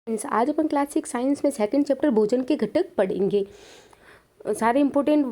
आज अपन class 6 science में second chapter भोजन के घटक पढ़ेंगे। सारे इंपॉर्टेंट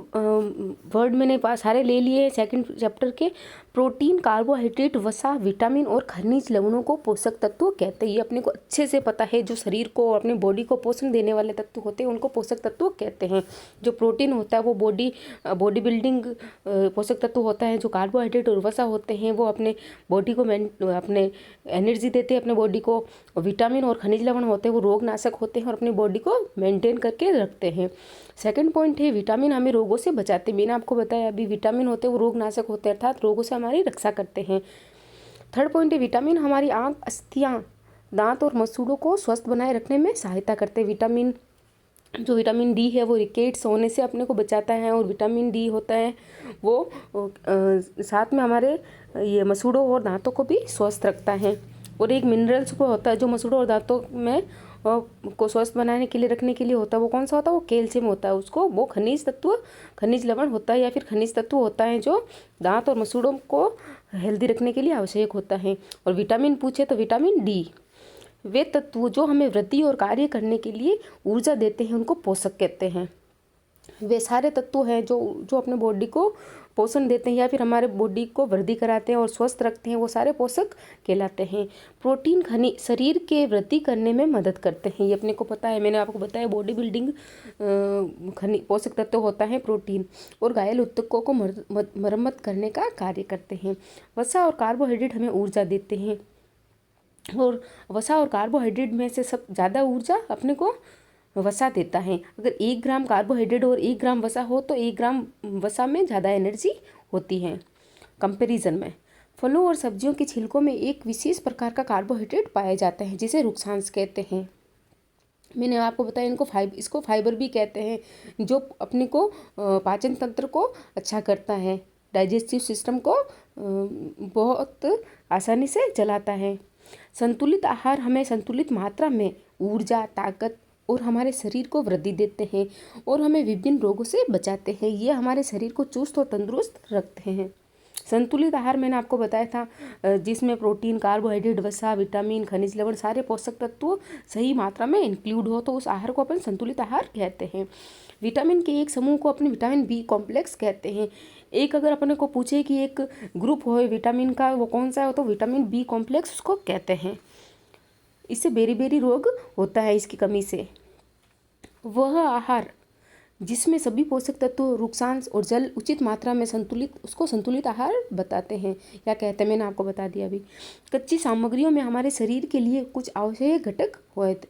वर्ड मैंने सारे ले लिए सेकंड चैप्टर के। प्रोटीन, कार्बोहाइड्रेट, वसा, विटामिन और खनिज लवणों को पोषक तत्व कहते हैं। ये अपने को अच्छे से पता है। जो शरीर को और अपने बॉडी को पोषण देने वाले तत्व होते हैं उनको पोषक तत्व कहते हैं। जो प्रोटीन होता है वो बॉडी बिल्डिंग पोषक तत्व होता है। जो कार्बोहाइड्रेट और वसा होते हैं वो अपने बॉडी को अपने एनर्जी देते हैं अपने बॉडी को। विटामिन और खनिज लवण होते हैं वो रोगनाशक होते हैं और अपनी बॉडी को मेंटेन करके रखते हैं। सेकंड पॉइंट है विटामिन हमें रोगों से बचाते हैं। मैंने आपको बताया अभी विटामिन होते हैं वो रोगनाशक होते हैं अर्थात रोगों से हमारी रक्षा करते हैं। थर्ड पॉइंट है विटामिन हमारी आँख, अस्थियाँ, दांत और मसूड़ों को स्वस्थ बनाए रखने में सहायता करते हैं। जो विटामिन डी है वो रिकेट्स होने से अपने को बचाता है और विटामिन डी होता है वो साथ में हमारे ये मसूड़ों और दांतों को भी स्वस्थ रखता है। और एक मिनरल्स को होता है जो मसूड़ों और दांतों में को स्वस्थ बनाने के लिए रखने के लिए होता है। वो कौन सा होता है? वो कैल्शियम होता है। उसको वो खनिज लवण होता है या फिर खनिज तत्व होता है जो दांत और मसूड़ों को हेल्दी रखने के लिए आवश्यक होता है। और विटामिन पूछे तो विटामिन डी, वे तत्व जो हमें वृद्धि और कार्य करने के लिए ऊर्जा देते हैं उनको पोषक कहते हैं। वे सारे तत्व हैं जो अपने बॉडी को पोषण देते हैं या फिर हमारे बॉडी को वृद्धि कराते हैं और स्वस्थ रखते हैं, वो सारे पोषक कहलाते हैं। प्रोटीन खनिज शरीर के वृद्धि करने में मदद करते हैं। ये अपने को पता है, मैंने आपको बताया बॉडी बिल्डिंग पोषक तत्व होता है प्रोटीन। और घायल ऊतकों को मरम्मत करने का कार्य करते हैं। वसा और कार्बोहाइड्रेट हमें ऊर्जा देते हैं और वसा और कार्बोहाइड्रेट में से सब ज़्यादा ऊर्जा अपने को वसा देता है। अगर 1 ग्राम कार्बोहाइड्रेट और 1 ग्राम वसा हो तो 1 ग्राम वसा में ज़्यादा एनर्जी होती है कंपैरिजन में। फलों और सब्जियों के छिलकों में एक विशेष प्रकार का कार्बोहाइड्रेट पाया जाता है जिसे रुक्सांश कहते हैं। मैंने आपको बताया इसको फाइबर भी कहते हैं जो अपने को पाचन तंत्र को अच्छा करता है, डाइजेस्टिव सिस्टम को बहुत आसानी से चलाता है। संतुलित आहार हमें संतुलित मात्रा में ऊर्जा, ताकत और हमारे शरीर को वृद्धि देते हैं और हमें विभिन्न रोगों से बचाते हैं। ये हमारे शरीर को चुस्त और तंदुरुस्त रखते हैं। संतुलित आहार मैंने आपको बताया था जिसमें प्रोटीन, कार्बोहाइड्रेट, वसा, विटामिन, खनिज लवण सारे पोषक तत्व सही मात्रा में इंक्लूड हो तो उस आहार को अपन संतुलित आहार कहते हैं। विटामिन के एक समूह को अपने विटामिन बी कॉम्प्लेक्स कहते हैं। एक अगर अपने को पूछे कि एक ग्रुप हो विटामिन का वो कौन सा है तो विटामिन बी कॉम्प्लेक्स उसको कहते हैं। इससे बेरी रोग होता है इसकी कमी से। वह आहार जिसमें सभी पोषक तत्व, रुक्सांश और जल उचित मात्रा में उसको संतुलित आहार बताते हैं या कहते हैं। मैंने आपको बता दिया अभी। कच्ची सामग्रियों में हमारे शरीर के लिए कुछ आवश्यक घटक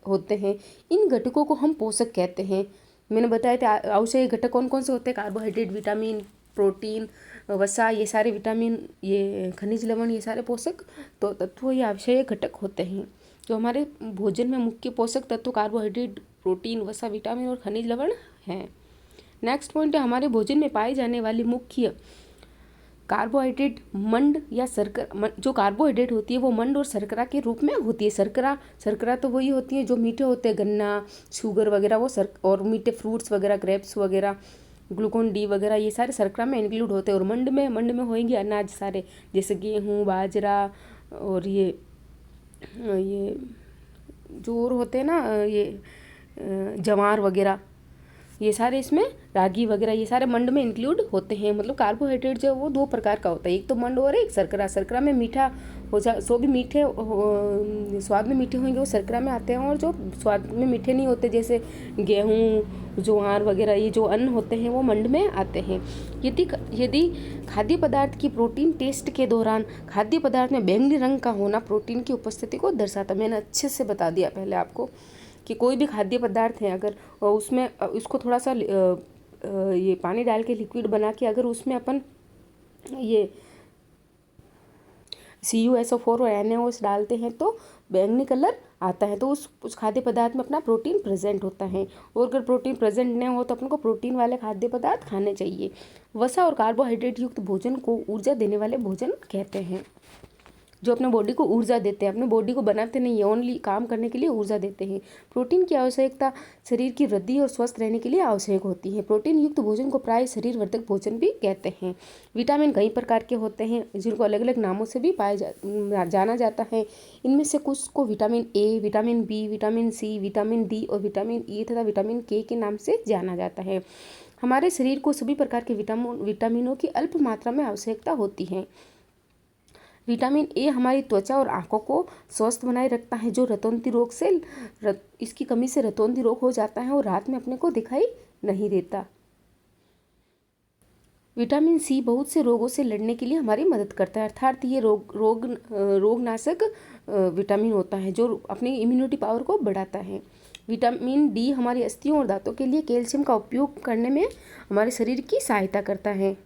होते हैं। इन घटकों को हम पोषक कहते हैं। मैंने बताया था आवश्यक घटक कौन कौन से होते हैं? कार्बोहाइड्रेट, विटामिन, प्रोटीन, वसा, ये सारे विटामिन, ये खनिज लवण, ये सारे पोषक तो तत्व ये आवश्यक घटक होते हैं। जो हमारे भोजन में मुख्य पोषक तत्व कार्बोहाइड्रेट, प्रोटीन, वसा, विटामिन और खनिज लवण हैं। नेक्स्ट पॉइंट है हमारे भोजन में पाई जाने वाली मुख्य कार्बोहाइड्रेट मंड या शर्करा। जो कार्बोहाइड्रेट होती है वो मंड और शर्करा के रूप में होती है। शर्करा तो वही होती है जो मीठे होते हैं, गन्ना, शुगर वगैरह वो और मीठे फ्रूट्स वगैरह, ग्रेप्स वगैरह, ग्लूकोन डी वगैरह ये सारे शर्करा में इंक्लूड होते हैं। और मंड में होंगे अनाज सारे जैसे गेहूँ, बाजरा और ये जो और होते हैं ना ये जवार वगैरह, ये सारे इसमें रागी वगैरह ये सारे मंड में इंक्लूड होते हैं। मतलब कार्बोहाइड्रेट जो वो 2 प्रकार का होता है, एक तो मंड और एक शर्करा। शर्करा में मीठा हो सो भी मीठे स्वाद में मीठे होंगे वो शर्करा में आते हैं और जो स्वाद में मीठे नहीं होते जैसे गेहूँ, ज्वार वगैरह ये जो अन्न होते हैं वो मंड में आते हैं। यदि खाद्य पदार्थ की प्रोटीन टेस्ट के दौरान खाद्य पदार्थ में बैंगनी रंग का होना प्रोटीन की उपस्थिति को दर्शाता। मैंने अच्छे से बता दिया पहले आपको कि कोई भी खाद्य पदार्थ है अगर उसमें उसको थोड़ा सा ये पानी डाल के लिक्विड बना के अगर उसमें अपन ये CuSO4 और NaOH डालते हैं तो बैंगनी कलर आता है। तो उस खाद्य पदार्थ में अपना प्रोटीन प्रेजेंट होता है। और अगर प्रोटीन प्रेजेंट नहीं हो तो अपन को प्रोटीन वाले खाद्य पदार्थ खाने चाहिए। वसा और कार्बोहाइड्रेट युक्त भोजन को ऊर्जा देने वाले भोजन कहते हैं। जो अपने बॉडी को ऊर्जा देते हैं, अपने बॉडी को बनाते नहीं है, ओनली काम करने के लिए ऊर्जा देते हैं। प्रोटीन की आवश्यकता शरीर की वृद्धि और स्वस्थ रहने के लिए आवश्यक होती है। प्रोटीन युक्त भोजन को प्राय शरीर वर्धक भोजन भी कहते हैं। विटामिन कई प्रकार के होते हैं जिनको अलग अलग नामों से भी जाना जाता है। इनमें से कुछ को vitamin A, vitamin B, vitamin C, vitamin D और विटामिन ई तथा विटामिन के नाम से जाना जाता है। हमारे शरीर को सभी प्रकार के विटामिनों की अल्प मात्रा में आवश्यकता होती है। विटामिन ए हमारी त्वचा और आंखों को स्वस्थ बनाए रखता है। जो रतौंधी रोग से इसकी कमी से रतौंधी रोग हो जाता है और रात में अपने को दिखाई नहीं देता। विटामिन सी बहुत से रोगों से लड़ने के लिए हमारी मदद करता है, अर्थात ये रोगनाशक विटामिन होता है जो अपनी इम्यूनिटी पावर को बढ़ाता है। विटामिन डी हमारी अस्थियों और दांतों के लिए कैल्शियम का उपयोग करने में हमारे शरीर की सहायता करता है।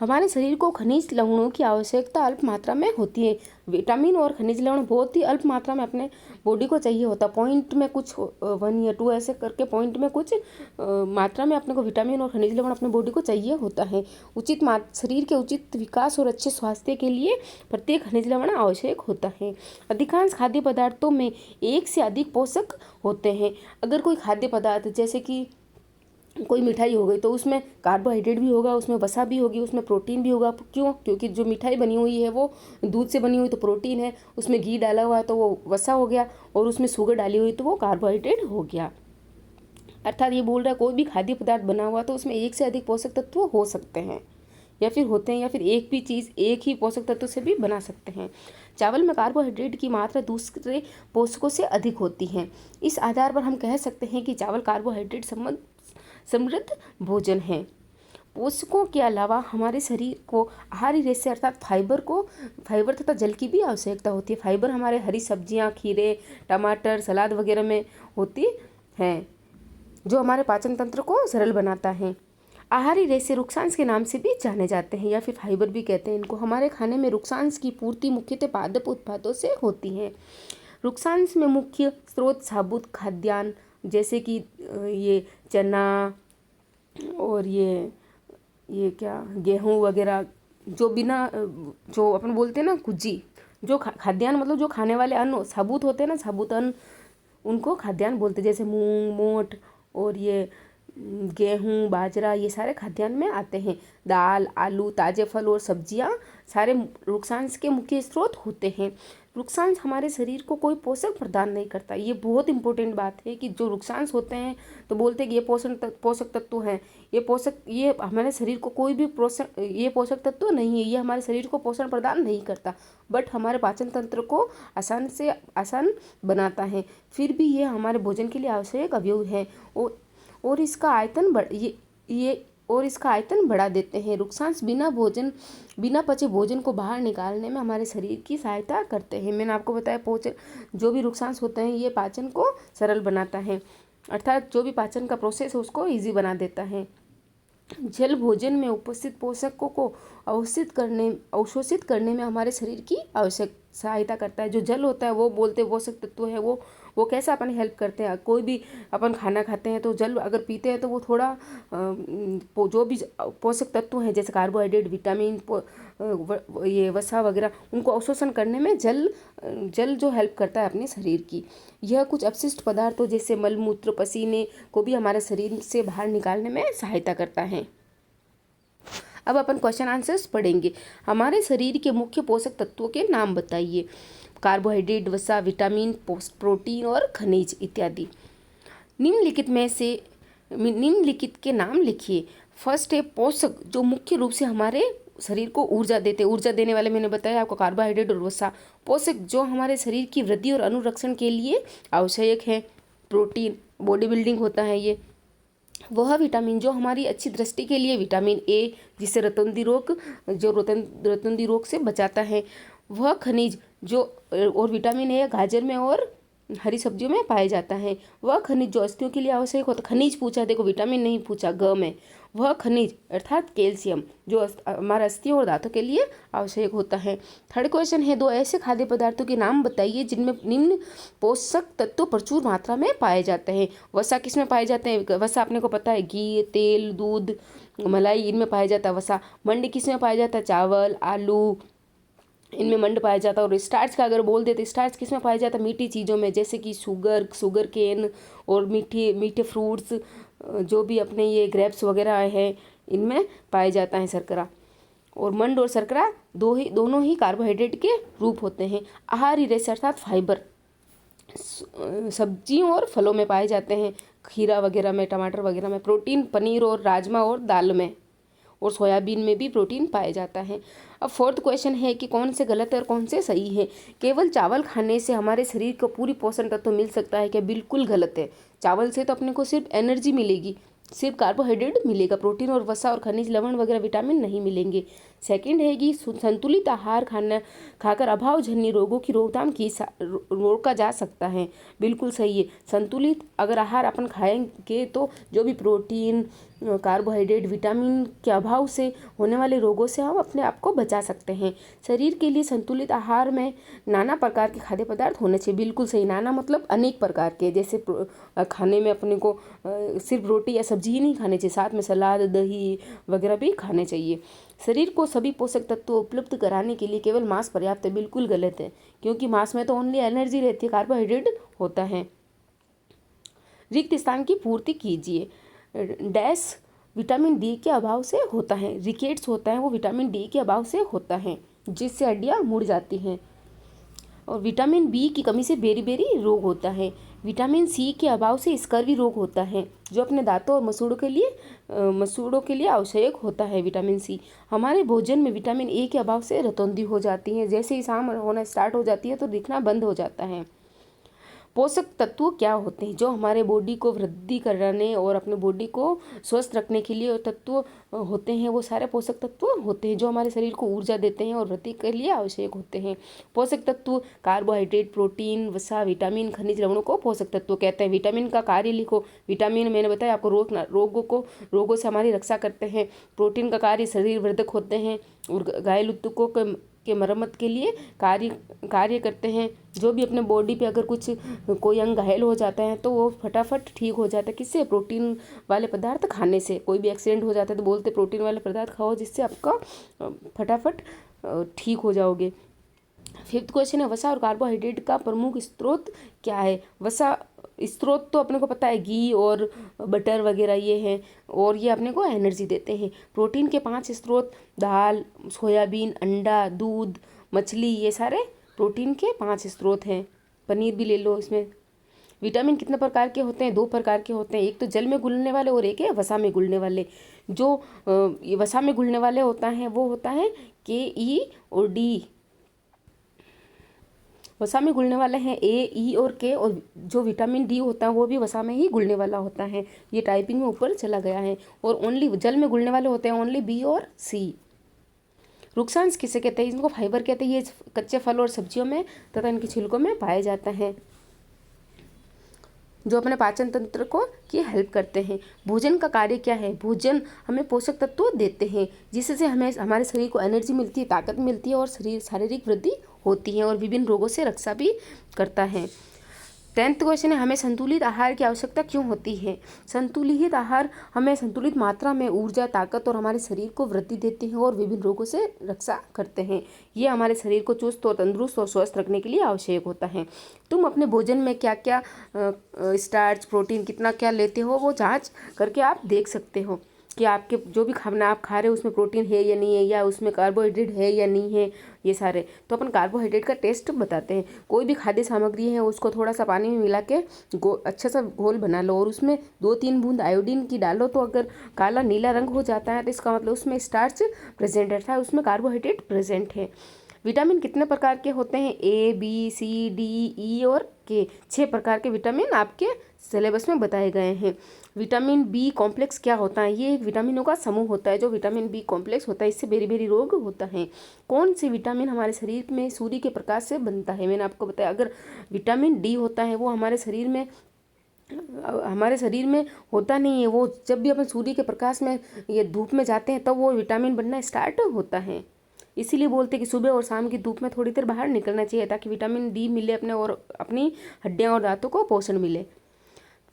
हमारे शरीर को खनिज लवणों की आवश्यकता अल्प मात्रा में होती है। विटामिन और खनिज लवण बहुत ही अल्प मात्रा में अपने बॉडी को चाहिए होता। पॉइंट में कुछ 1 या 2 ऐसे करके पॉइंट में कुछ मात्रा में अपने को विटामिन और खनिज लवण अपने बॉडी को चाहिए होता है। शरीर के उचित विकास और अच्छे स्वास्थ्य के लिए प्रत्येक खनिज लवण आवश्यक होता है। अधिकांश खाद्य पदार्थों में एक से अधिक पोषक होते हैं। अगर कोई खाद्य पदार्थ जैसे कि कोई मिठाई हो गई तो उसमें कार्बोहाइड्रेट भी होगा, उसमें वसा भी होगी, उसमें प्रोटीन भी होगा। क्यों? क्योंकि जो मिठाई बनी हुई है वो दूध से बनी हुई तो प्रोटीन है, उसमें घी डाला हुआ है तो वो वसा हो गया, और उसमें शुगर डाली हुई तो वो कार्बोहाइड्रेट हो गया। अर्थात ये बोल रहा है कोई भी खाद्य पदार्थ बना हुआ तो उसमें एक से अधिक पोषक तत्व हो सकते हैं या फिर होते हैं, या फिर एक भी चीज़ एक ही पोषक तत्व से भी बना सकते हैं। चावल में कार्बोहाइड्रेट की मात्रा दूसरे पोषकों से अधिक होती है। इस आधार पर हम कह सकते हैं कि चावल कार्बोहाइड्रेट समृद्ध भोजन है। पोषकों के अलावा हमारे शरीर को आहारी रेशे अर्थात फाइबर तथा जल की भी आवश्यकता होती है। फाइबर हमारे हरी सब्जियां, खीरे, टमाटर, सलाद वगैरह में होती है जो हमारे पाचन तंत्र को सरल बनाता है। आहारी रेशे रुक्सांश के नाम से भी जाने जाते हैं या फिर फाइबर भी कहते हैं इनको। हमारे खाने में रुक्सांश की पूर्ति मुख्यतः पादप उत्पादों से होती है। रुक्सांश में मुख्य स्रोत साबुत खाद्यान्न जैसे कि ये चना और ये क्या गेहूँ वगैरह, जो अपन बोलते हैं ना कुजी, जो खाद्यान्न मतलब जो खाने वाले अन्न साबुत होते हैं ना, साबुत अन्न उनको खाद्यान्न बोलते हैं। जैसे मूंग, मोठ और ये गेहूँ, बाजरा, ये सारे खाद्यान्न में आते हैं। दाल, आलू, ताजे फल और सब्जियां सारे रुक्सांश के मुख्य स्रोत होते हैं। रुक्सांश हमारे शरीर को कोई पोषक प्रदान नहीं करता। ये बहुत इंपॉर्टेंट बात है कि जो रुक्सांश होते हैं तो बोलते हैं कि ये पोषक तत्व हैं, ये हमारे शरीर को कोई भी ये पोषक तत्व नहीं है, ये हमारे शरीर को पोषण प्रदान नहीं करता, बट हमारे पाचन तंत्र को आसान बनाता है। फिर भी ये हमारे भोजन के लिए आवश्यक अवयव है और इसका आयतन बढ़ा देते हैं। रुक्सांश बिना पचे भोजन को बाहर निकालने में हमारे शरीर की सहायता करते हैं। मैंने आपको बताया जो भी रुक्सांश होते हैं ये पाचन को सरल बनाता है, अर्थात जो भी पाचन का प्रोसेस है उसको ईजी बना देता है। जल भोजन में उपस्थित पोषकों को अवशोषित करने में हमारे शरीर की आवश्यक सहायता करता है। जो जल होता है वो बोलते पोषक तत्व है, वो कैसे अपन हेल्प करते हैं। कोई भी अपन खाना खाते हैं तो जल अगर पीते हैं तो वो थोड़ा जो भी पोषक तत्व हैं जैसे कार्बोहाइड्रेट, विटामिन, ये वसा वगैरह, उनको अवशोषण करने में जल जो हेल्प करता है अपने शरीर की। यह कुछ अपशिष्ट पदार्थों जैसे मल, मूत्र, पसीने को भी हमारे शरीर से बाहर निकालने में सहायता करता है। अब अपन क्वेश्चन आंसर्स पढ़ेंगे। हमारे शरीर के मुख्य पोषक तत्वों के नाम बताइए। कार्बोहाइड्रेट, वसा, विटामिन, प्रोटीन और खनिज इत्यादि। निम्नलिखित के नाम लिखिए। फर्स्ट है पोषक जो मुख्य रूप से हमारे शरीर को ऊर्जा देते। ऊर्जा देने वाले मैंने बताया आपको कार्बोहाइड्रेट और वसा। पोषक जो हमारे शरीर की वृद्धि और अनुरक्षण के लिए आवश्यक है। प्रोटीन बॉडी बिल्डिंग होता है ये। वह विटामिन जो हमारी अच्छी दृष्टि के लिए, विटामिन ए जिससे रतौंधी रोग से बचाता है। वह खनिज जो और विटामिन ए गाजर में और हरी सब्जियों में पाया जाता है। वह खनिज जो अस्थियों के लिए आवश्यक होता। खनिज पूछा, देखो विटामिन नहीं पूछा, ग में। वह खनिज अर्थात कैल्शियम जो हमारे अस्थियों और दांतों के लिए आवश्यक होता है। थर्ड क्वेश्चन है, 2 ऐसे खाद्य पदार्थों के नाम बताइए जिनमें निम्न पोषक तत्व प्रचुर मात्रा में पाए जाते हैं। वसा किस में पाए जाते हैं? वसा अपने को पता है, घी, तेल, दूध, मलाई, इनमें पाया जाता है वसा। मंड किस में पाया जाता है? चावल, आलू, इनमें मंड पाया जाता है। और स्टार्च का अगर बोल देते, स्टार्च किस में पाया जाता है? मीठी चीज़ों में, जैसे कि शुगर केन और मीठे फ्रूट्स, जो भी अपने ये ग्रेप्स वगैरह है, इनमें पाया जाता है शर्करा। और मंड और शर्करा दोनों ही कार्बोहाइड्रेट के रूप होते हैं। आहारी रेशा अर्थात फाइबर सब्जियों और फलों में पाए जाते हैं, खीरा वगैरह में, टमाटर वगैरह में। प्रोटीन पनीर और राजमा और दाल में और सोयाबीन में भी प्रोटीन पाया जाता है। अब फोर्थ क्वेश्चन है कि कौन से गलत है और कौन से सही है। केवल चावल खाने से हमारे शरीर को पूरी पोषण तत्व मिल सकता है क्या? बिल्कुल गलत है। चावल से तो अपने को सिर्फ एनर्जी मिलेगी, सिर्फ कार्बोहाइड्रेट मिलेगा, प्रोटीन और वसा और खनिज लवण वगैरह विटामिन नहीं मिलेंगे। सेकंड है कि संतुलित आहार खाकर अभावजन्य रोगों की रोकथाम रोका जा सकता है। बिल्कुल सही है। संतुलित अगर आहार अपन खाएंगे तो जो भी प्रोटीन, कार्बोहाइड्रेट, विटामिन के अभाव से होने वाले रोगों से हम अपने आप को बचा सकते हैं। शरीर के लिए संतुलित आहार में नाना प्रकार के खाद्य पदार्थ होने चाहिए। बिल्कुल सही। नाना मतलब अनेक प्रकार के, जैसे खाने में अपने को सिर्फ रोटी या सब्जी ही नहीं खाने चाहिए, साथ में सलाद, दही वगैरह भी खाने चाहिए। शरीर को सभी पोषक तत्व उपलब्ध कराने के लिए केवल मांस पर्याप्त है। बिल्कुल गलत है, क्योंकि मांस में तो ओनली एनर्जी रहती है, कार्बोहाइड्रेट होता है। रिक्त स्थान की पूर्ति कीजिए। डैश विटामिन डी के अभाव से होता है। रिकेट्स होता है वो विटामिन डी के अभाव से होता है, जिससे हड्डियाँ मुड़ जाती हैं। और विटामिन बी की कमी से बेरी रोग होता है। विटामिन सी के अभाव से स्कर्वी रोग होता है, जो अपने दांतों और मसूड़ों के लिए आवश्यक होता है। विटामिन सी हमारे भोजन में विटामिन ए के अभाव से रतौंधी हो जाती है। जैसे ही शाम होना स्टार्ट हो जाती है तो दिखना बंद हो जाता है। पोषक तत्व क्या होते हैं? जो हमारे बॉडी को वृद्धि कराने और अपने बॉडी को स्वस्थ रखने के लिए तत्व होते हैं, वो सारे पोषक तत्व होते हैं जो हमारे शरीर को ऊर्जा देते हैं और वृद्धि के लिए आवश्यक होते हैं। पोषक तत्व कार्बोहाइड्रेट, प्रोटीन, वसा, विटामिन, खनिज लवणों को पोषक तत्व कहते हैं। विटामिन का कार्य लिखो। विटामिन मैंने बताया आपको रोगों से हमारी रक्षा करते हैं। प्रोटीन का कार्य शरीर वर्धक होते हैं और घायल ऊतकों के मरम्मत के लिए कार्य करते हैं। जो भी अपने बॉडी पे अगर कोई अंग घायल हो जाता है तो वो फटाफट ठीक हो जाता है। किससे? प्रोटीन वाले पदार्थ खाने से। कोई भी एक्सीडेंट हो जाता है तो बोलते प्रोटीन वाले पदार्थ खाओ, जिससे आपका फटाफट ठीक हो जाओगे। फिफ्थ क्वेश्चन है वसा और कार्बोहाइड्रेट का प्रमुख स्रोत क्या है? वसा स्रोत तो अपने को पता है, घी और बटर वगैरह ये हैं, और ये अपने को एनर्जी देते हैं। प्रोटीन के 5 स्रोत दाल, सोयाबीन, अंडा, दूध, मछली, ये सारे प्रोटीन के 5 स्रोत हैं। पनीर भी ले लो इसमें। विटामिन कितने प्रकार के होते हैं? 2 प्रकार के होते हैं। एक तो जल में घुलने वाले और एक है वसा में घुलने वाले। जो वसा में घुलने वाले होता है वो होता है के, और डी। वसा में घुलने वाले हैं ए, ई और के। और जो विटामिन डी होता है वो भी वसा में ही घुलने वाला होता है। ये टाइपिंग में ऊपर चला गया है। और ओनली जल में घुलने वाले होते हैं ओनली बी और सी। रुक्सांश किसे कहते हैं? इनको फाइबर कहते हैं। ये कच्चे फल और सब्जियों में तथा इनके छिलकों में पाए जाता है, जो अपने पाचन तंत्र को की हेल्प करते हैं। भोजन का कार्य क्या है? भोजन हमें पोषक तत्व देते हैं, जिससे हमें हमारे शरीर को एनर्जी मिलती है, ताकत मिलती है और शारीरिक वृद्धि होती है और विभिन्न रोगों से रक्षा भी करता है। 10th क्वेश्चन है हमें संतुलित आहार की आवश्यकता क्यों होती है? संतुलित आहार हमें संतुलित मात्रा में ऊर्जा, ताकत और हमारे शरीर को वृद्धि देते हैं और विभिन्न रोगों से रक्षा करते हैं। ये हमारे शरीर को चुस्त और तंदुरुस्त और स्वस्थ रखने के लिए आवश्यक होता है। तुम अपने भोजन में क्या क्या स्टार्च, प्रोटीन कितना क्या लेते हो, वो जाँच करके आप देख सकते हो कि आपके जो भी खाना आप खा रहे हो उसमें प्रोटीन है या नहीं है, या उसमें कार्बोहाइड्रेट है या नहीं है, ये सारे। तो अपन कार्बोहाइड्रेट का टेस्ट बताते हैं। कोई भी खाद्य सामग्री है उसको थोड़ा सा पानी में मिला के अच्छा सा घोल बना लो और उसमें 2-3 बूंद आयोडीन की डालो। तो अगर काला नीला रंग हो जाता है तो इसका मतलब उसमें स्टार्च प्रेजेंट है, उसमें कार्बोहाइड्रेट प्रेजेंट है। विटामिन कितने प्रकार के होते हैं? ए, बी, सी, डी, ई और के। 6 प्रकार के विटामिन आपके सिलेबस में बताए गए हैं। विटामिन बी कॉम्प्लेक्स क्या होता है? ये एक विटामिनों का समूह होता है जो विटामिन बी कॉम्प्लेक्स होता है। इससे बेरी रोग होता है। कौन से विटामिन हमारे शरीर में सूर्य के प्रकाश से बनता है? मैंने आपको बताया। अगर विटामिन डी होता है वो हमारे शरीर में होता नहीं है। वो जब भी अपन सूर्य के प्रकाश में ये धूप में जाते हैं तब वो विटामिन बनना स्टार्ट होता है। इसीलिए बोलते हैं कि सुबह और शाम की धूप में थोड़ी देर बाहर निकलना चाहिए ताकि विटामिन डी मिले अपने और अपनी हड्डियाँ और दांतों को पोषण मिले।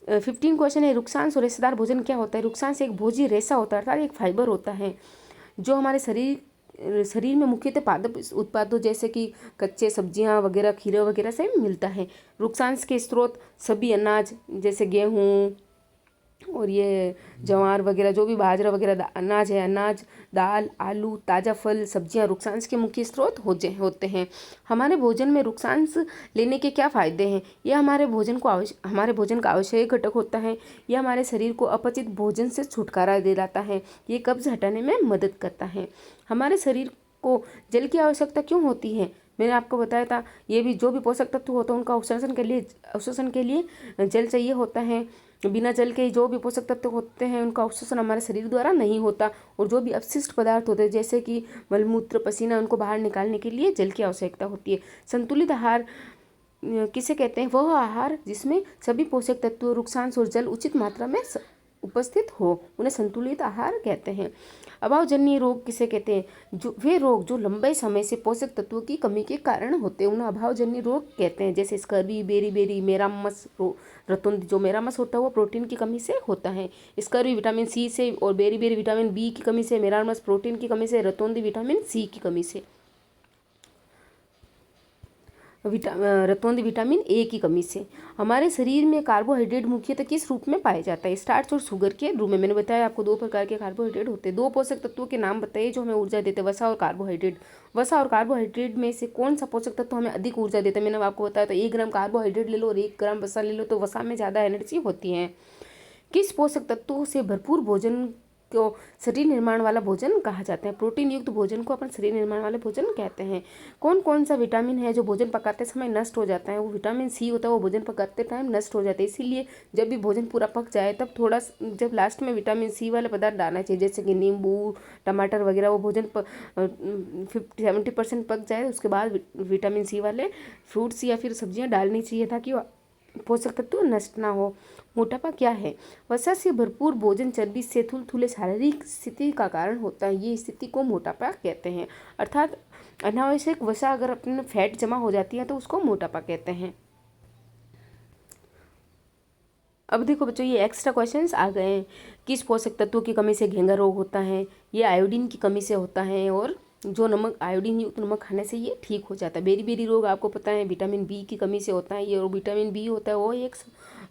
15 क्वेश्चन है रुक्सांश और रेशेदार भोजन क्या होता है? रुक्सांश एक भोज्य रेशा होता है, अर्थात एक फाइबर होता है जो हमारे शरीर शरीर में मुख्यतः पादप उत्पादों जैसे कि कच्चे सब्जियां वगैरह, खीरे वगैरह से मिलता है। रुक्षांश के स्रोत सभी अनाज जैसे गेहूँ और ये ज्वार वगैरह, जो भी बाजरा वगैरह अनाज है, अनाज, दाल, आलू, ताज़ा फल, सब्जियां रुक्षांश के मुख्य स्रोत होते हैं। हमारे भोजन में रुक्षांश लेने के क्या फ़ायदे हैं? यह हमारे भोजन का आवश्यक घटक होता है। यह हमारे शरीर को अपचित भोजन से छुटकारा दिलाता है। ये कब्ज हटाने में मदद करता है। हमारे शरीर को जल की आवश्यकता क्यों होती है? मैंने आपको बताया था, ये भी जो भी पोषक तत्व होते हैं उनका अवशोषण के लिए जल चाहिए होता है। बिना जल के जो भी पोषक तत्व होते हैं उनका अवशोषण हमारे शरीर द्वारा नहीं होता। और जो भी अपशिष्ट पदार्थ होते हैं जैसे कि मलमूत्र, पसीना, उनको बाहर निकालने के लिए जल की आवश्यकता होती है। संतुलित आहार किसे कहते हैं? वह आहार जिसमें सभी पोषक तत्व, रुक्षांश और जल उचित मात्रा में उपस्थित हो, उन्हें संतुलित आहार कहते हैं। अभावजन्य रोग किसे कहते हैं? जो वे रोग जो लंबे समय से पोषक तत्वों की कमी के कारण होते हैं उन्हें अभावजन्य रोग कहते हैं। जैसे स्कर्वी, बेरी, मेरामस, रतुंद। जो मेरामस होता है वो प्रोटीन की कमी से होता है। स्कर्वी विटामिन सी से, और बेरी विटामिन बी की कमी से, मेरामस प्रोटीन की कमी से, रतुंद विटामिन सी की कमी से, रतौंधी विटामिन ए की कमी से। हमारे शरीर में कार्बोहाइड्रेट मुख्यतः किस रूप में पाया जाता है? स्टार्च और शुगर के रूप में। मैंने बताया आपको 2 प्रकार के कार्बोहाइड्रेट होते हैं। 2 पोषक तत्वों के नाम बताइए जो हमें ऊर्जा देते हैं, वसा और कार्बोहाइड्रेट। वसा और कार्बोहाइड्रेट में से कौन सा पोषक तत्व हमें अधिक ऊर्जा देता है? मैंने आपको बताया तो 1 ग्राम कार्बोहाइड्रेट ले लो और 1 ग्राम वसा ले लो तो वसा में ज़्यादा एनर्जी होती है। किस पोषक तत्वों से भरपूर भोजन को शरीर निर्माण वाला भोजन कहा जाता है? प्रोटीन युक्त भोजन को अपन शरीर निर्माण वाले भोजन कहते हैं। कौन कौन सा विटामिन है जो भोजन पकाते समय नष्ट हो जाता है? वो विटामिन सी होता है, वो भोजन पकाते टाइम नष्ट हो जाता है। इसीलिए जब भी भोजन पूरा पक जाए तब थोड़ा जब लास्ट में विटामिन सी वाले पदार्थ डालना चाहिए, जैसे कि नींबू, टमाटर वगैरह। वो भोजन 70% पक जाए उसके बाद विटामिन सी वाले फ्रूट्स या फिर सब्जियाँ डालनी चाहिए ताकि पोषक तत्व नष्ट ना हो। मोटापा क्या है? वसा से भरपूर भोजन चर्बी से थुलथुले शारीरिक स्थिति का कारण होता है। ये स्थिति को मोटापा कहते हैं। अर्थात अनावश्यक वसा अगर अपने फैट जमा हो जाती है तो उसको मोटापा कहते हैं। अब देखो बच्चों, ये एक्स्ट्रा क्वेश्चंस आ गए हैं। किस पोषक तत्वों की कमी से घेंगा रोग होता है? ये आयोडीन की कमी से होता है, और जो नमक, आयोडीन युक्त नमक खाने से ये ठीक हो जाता है। बेरी रोग आपको पता है विटामिन बी की कमी से होता है। ये और विटामिन बी होता है वो एक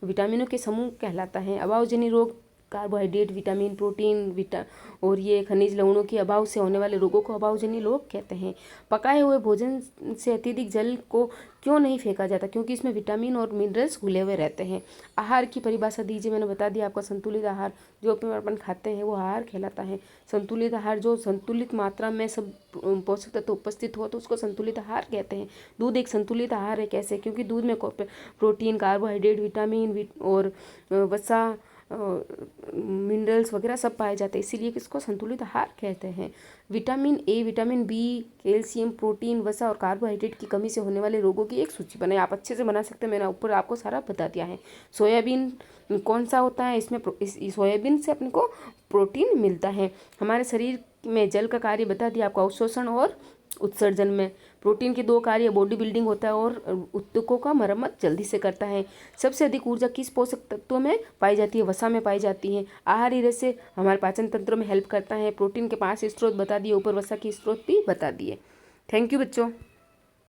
विटामिनों के समूह कहलाता है। अभावजन्य रोग कार्बोहाइड्रेट, विटामिन, प्रोटीन, और ये खनिज लवणों के अभाव से होने वाले रोगों को अभावजन्य रोग कहते हैं। पकाए हुए भोजन से अत्यधिक जल को क्यों नहीं फेंका जाता? क्योंकि इसमें विटामिन और मिनरल्स घुले हुए रहते हैं। आहार की परिभाषा दीजिए। मैंने बता दिया आपका संतुलित आहार जो अपन खाते हैं वो आहार कहलाता है। संतुलित आहार जो संतुलित मात्रा में सब पोषक तत्व उपस्थित हो तो उसको संतुलित आहार कहते हैं। दूध एक संतुलित आहार है। कैसे? क्योंकि दूध में प्रोटीन, कार्बोहाइड्रेट, विटामिन और वसा, मिनरल्स वगैरह सब पाए जाते हैं, इसीलिए इसको संतुलित आहार कहते हैं। Vitamin A, vitamin B, calcium, protein, वसा और कार्बोहाइड्रेट की कमी से होने वाले रोगों की एक सूची बनाए। आप अच्छे से बना सकते हैं, मैंने ऊपर आपको सारा बता दिया है। सोयाबीन कौन सा होता है? इसमें सोयाबीन से अपने को प्रोटीन मिलता है। हमारे शरीर में जल का कार्य बता दिया आपको, अवशोषण और उत्सर्जन में। प्रोटीन के 2 कार्य, बॉडी बिल्डिंग होता है और ऊतकों का मरम्मत जल्दी से करता है। सबसे अधिक ऊर्जा किस पोषक तत्वों में पाई जाती है? वसा में पाई जाती है। आहार रस से हमारे पाचन तंत्र में हेल्प करता है। प्रोटीन के 5 स्रोत बता दिए, ऊपर वसा के स्रोत भी बता दिए। थैंक यू बच्चों।